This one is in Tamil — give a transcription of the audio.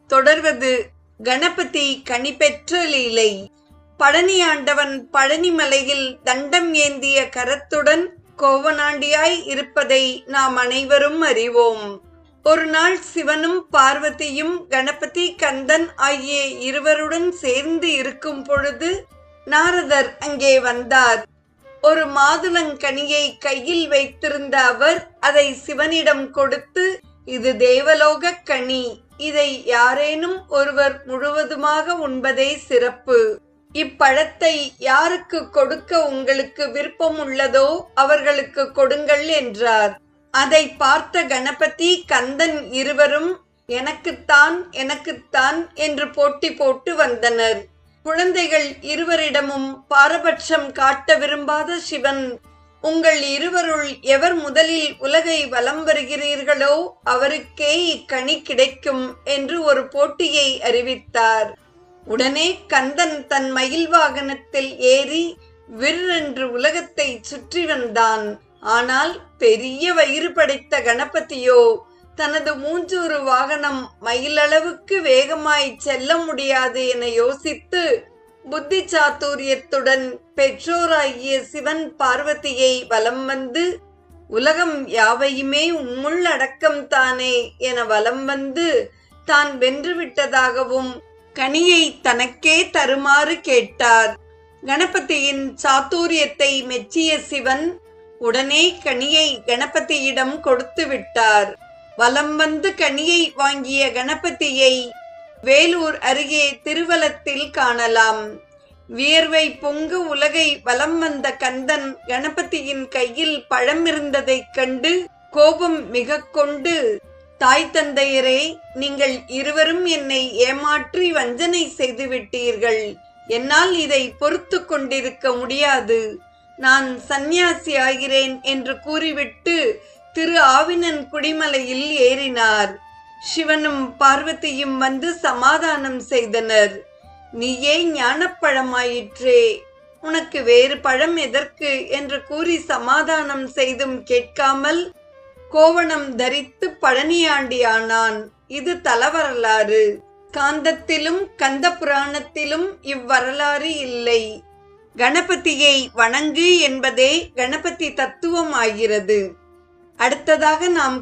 தொடர்வது கணபதி கனிபெற்ற லீலை. பழனியாண்டவன் பழனிமலையில் தண்டம் ஏந்திய கரத்துடன் கோவனாண்டியாய் இருப்பதை நாம் அனைவரும் அறிவோம். ஒரு நாள் சிவனும் பார்வதியும் கணபதி கந்தன் ஆகிய இருவருடன் சேர்ந்து இருக்கும் பொழுது நாரதர் அங்கே வந்தார். ஒரு மாதுளங்கனியை கையில் வைத்திருந்த அவர் அதை சிவனிடம் கொடுத்து, இது தேவலோக கனி, இதை யாரேனும் ஒருவர் முழுவதுமாக உண்பதே சிறப்பு. இப்பழத்தை யாருக்கு கொடுக்க உங்களுக்கு விருப்பம் உள்ளதோ அவர்களுக்கு கொடுங்கள் என்றார். அதை பார்த்த கணபதி கந்தன் இருவரும் எனக்குத்தான் எனக்குத்தான் என்று போட்டி போட்டு வந்தனர். குழந்தைகள் இருவரிடமும் பாரபட்சம் காட்ட விரும்பாத சிவன், உங்கள் இருவருள் எவர் முதலில் உலகை வலம் வருகிறீர்களோ அவருக்கே இக்கனி கிடைக்கும் என்று ஒரு போட்டியை அறிவித்தார். உடனே கந்தன் தன் மயில் வாகனத்தில் ஏறி விற்றென்று உலகத்தை சுற்றி வந்தான். ஆனால் பெரிய வயிறு படைத்த கணபதியோ தனது மூஞ்சூறு வாகனம் மயிலளவுக்கு வேகமாய் செல்ல முடியாது என யோசித்து புத்தி சாத்துரியத்துடன் பெற்றோராகிய சிவன் பார்வதியை வலம் வந்து, உலகம் யாவையுமே உம்முள் அடக்கம் தானே என வலம் வந்து தான் வென்றுவிட்டதாகவும் கனியை தனக்கே தருமாறு கேட்டார். கணபதியின் சாத்துரியத்தை மெச்சிய சிவன் உடனே கனியை கணபதியிடம் கொடுத்து விட்டார். வலம் வந்து கனியை வாங்கிய கணபதியை வேலூர் அருகே திருவலத்தில் காணலாம். வியர்வை பொங்கு உலகை வலம் வந்த கந்தன் கணபதியின் கையில் பழம் இருந்ததைக் கண்டு கோபம் மிக கொண்டு, தாய் தந்தையரே, நீங்கள் இருவரும் என்னை ஏமாற்றி வஞ்சனை செய்துவிட்டீர்கள். என்னால் இதை பொறுத்து கொண்டிருக்க முடியாது. நான் சந்நியாசி ஆகிறேன் என்று கூறிவிட்டு திரு ஆவினன் குடிமலையில் ஏறினார். சிவனும் பார்வதியும் வந்து சமாதானம் செய்தனர். நீயே ஞானப்பழமாயிற்றே, உனக்கு வேறு பழம் எதற்கு என்று கூறி சமாதானம் செய்தும் கேட்காமல் கோவணம் தரித்து பழனியாண்டியானான். இது தலவரலாறு. காந்தத்திலும் கந்த புராணத்திலும் இவ்வரலாறு இல்லை. கணபதியை வணங்கு என்பதே கணபதி தத்துவம் ஆகிறது. அடுத்ததாக நாம்